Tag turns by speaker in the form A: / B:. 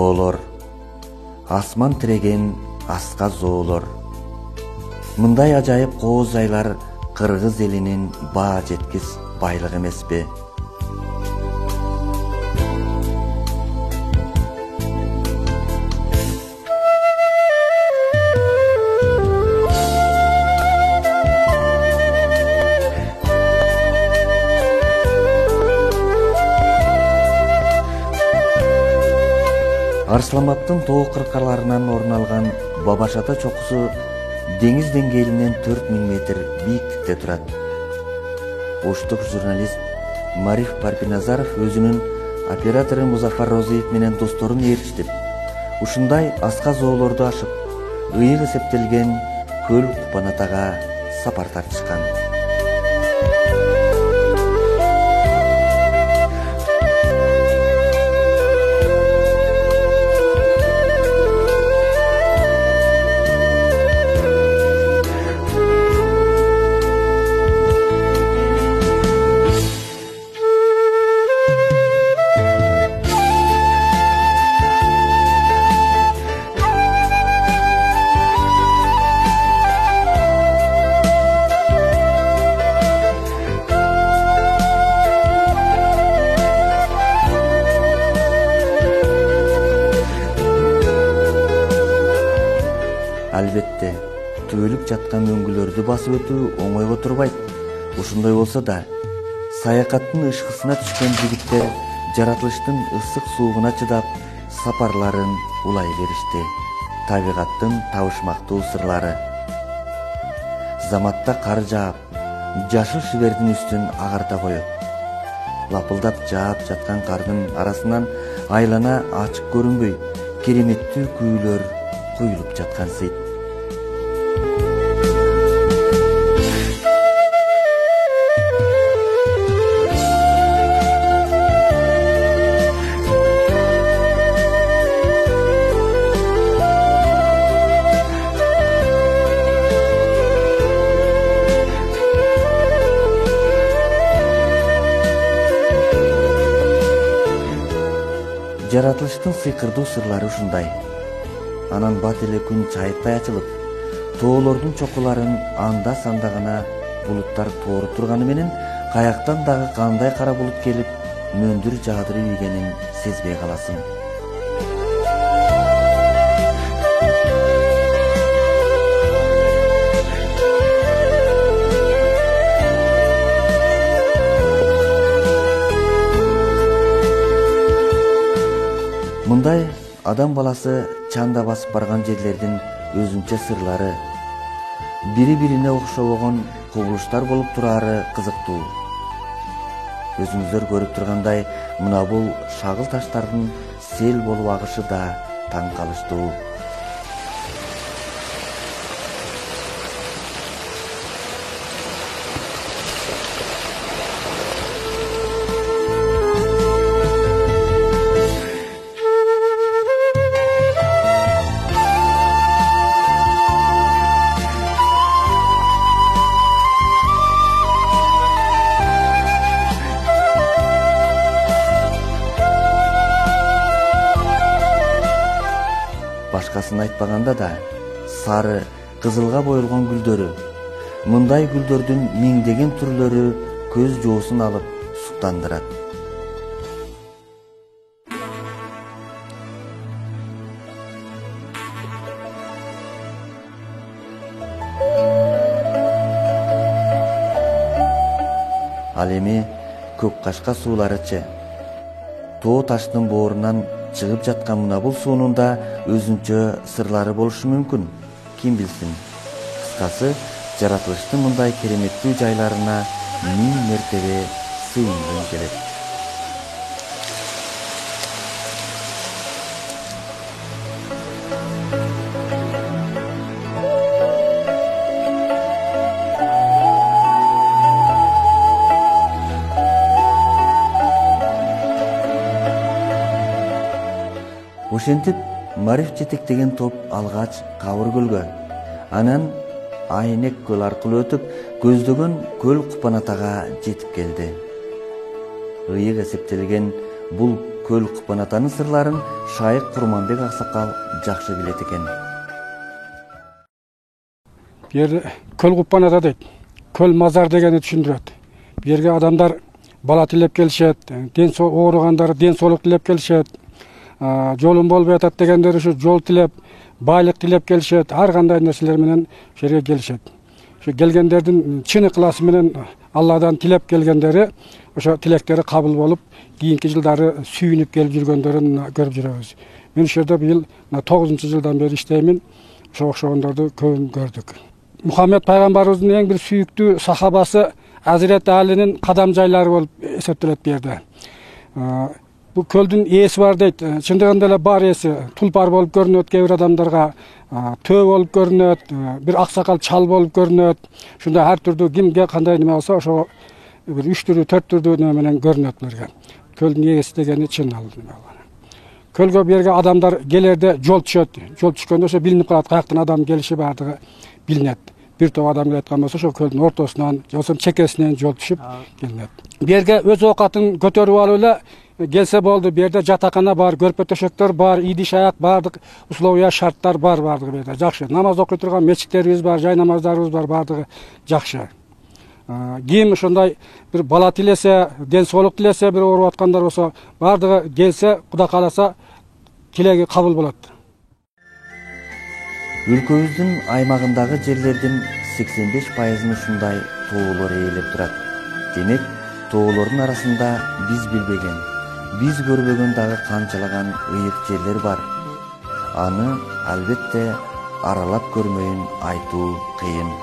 A: тоолор, асман тиреген аска зоолор. Мындай ажайып кооз жайлар кыргыз элинин баа жеткис байлыгы эмеспи? Арсламаттын тоо кыркаларынан орун алган Бабашата чокусу деңиз деңгээлинен 4000 метр бийиктикте турат. Оштук журналист Мариф Парпиназаров өзүнүн оператору Музафар Розиев менен досторун ээрчитип, ушундай аска зоолорду ашып, ыйык эсептелген көл Купанатага сапар тартышкан. Албетте, түбөлүп жаткан өңгүлөрдү басып өтүү оңойго турбайт. Ушундай болсо да, саякаттын ышкысына түшкөн жигиттер жаратылыштын ысык суугуна чыдап, сапарларын улай беришти. Табигаттын табышмактуу сырлары. Заматта кар жаап, жашыл шибердин үстүн агарта коет. Лапылдап жаап жаткан кардын арасынан айлана ачык көрүнбөй, кереметтүү күүлөр куюлуп жаткан сейт. Жаратылыштын сыйкырдуу сырлары ушундай. Анан бат эле күн чайыктай ачылып, тоолордун чокуларын анда-санда гана булуттар тооруп турганы менен, каяктан дагы кандай кара булут келип, мөндүр жаадырып ийгенин сезбей каласың. Мындай адам баласы чанда басып барган жерлердин өзүнчө сырлары, бири-бирине окшобогон кубулуштар болуп турары кызыктуу. Өзүңүздөр көрүп тургандай, мына бул шагыл таштардын сел болуп агышы да таң калыштуу. Башкасын айтпаганда да, сары, кызылга боелгон гүлдөрү, мындай гүлдөрдүн миңдеген түрлөрү көз жоосун алып суктандырат. Ал эми көк кашка сууларычы. Тоо таштын боорунан чыгып жаткан мына бул суунун да өзүнчө сырлары болушу мүмкүн. Ким билсин? Кыскасы, жаратылыштын мындай кереметтүү жайларына 1000 мертебе сыйынгым келет. Ошентип, Мариф жетектеген топ алгач Кабыр көлгө, анан Айнек көл аркылуу өтүп, көздөгөн көл Купанатага жетип келди. Ыйык эсептелген бул көл купанатанын сырларын Шайык Курманбек аксакал жакшы билет экен.
B: Bu yerде көл купаната дейт. Көл мазар дегенди түшүндүрөт. Bu yerге адамдар бала тилеп келишет, ооругандар ден соолук тилеп келишет. Жолун болбой атат дегендер ушу жол тилеп, байлык тилеп келишет. Ар кандай нерселер менен ушул жерге келишет. Şu gelgenlerden çın ıklası menen Allah'dan tilep gelgenderi, oşo tilekteri kabul bolup, kийинки жылдары sүйүнүп келип жүргөндөрүн көрүп жүрөбүз. Мен ушул жерде быйыл 9-жылдан бери иштеймин. Ошо окшогондорду көбүн көрдүк. Мухаммед пайгамбарыбыздын эң бир сүйүктүү сахабасы Азирет Алинин кадам жайлары болуп эсептелет бу жерде. Bu kölдүн ээси бар дейт. Чындыгында эле бар ээси. Тулпар болуп көрүнөт кээ бир адамдарга, төө болуп көрүнөт, бир аксакал чал болуп көрүнөт. Ушундай ар түрдүү кимге кандай неме болсо, ошо бир 3 түрдүү, 4 түрдүү неме менен көрүнөт буларга. Көлдүн ээси дегени чын ал неме болгон. Көлгө бу жерге адамдар келерде жол түшөт. Жол түшкөндө ошо билинип калат, каяктан адам келиши бардыгы билинет. Bir топ адам келе аткан болсо, ошо көлдүн ортосунан, жолсо чекесинен жол түшүп келинет. Бу жерге өз оокатын көтөрүп алып эле келсе болду. Бу жерде жатакана бар, көрпө төшөктөр бар, идиш аяк бардык условия шарттар бар бардыгы бу жерде. Жакшы. Намаз окуй турган мечиттерибиз бар, жай намаздарыбыз бар бардыгы жакшы. Ким ошондой бир бала тилесе, ден соолук тилесе, бир ооруп аткандар болсо, бардыгы келсе, Кудай кааласа, тилеги кабыл болот.
A: Өлкөбүздүн аймагындагы жерлердин 85% ушундай тоолор ээлеп турат. Демек, тоолордун арасында биз билбеген, биз көрбөгөн дагы канчалаган ыйык жерлер бар. Аны албетте аралап көрмөйүн айтуу кыйын.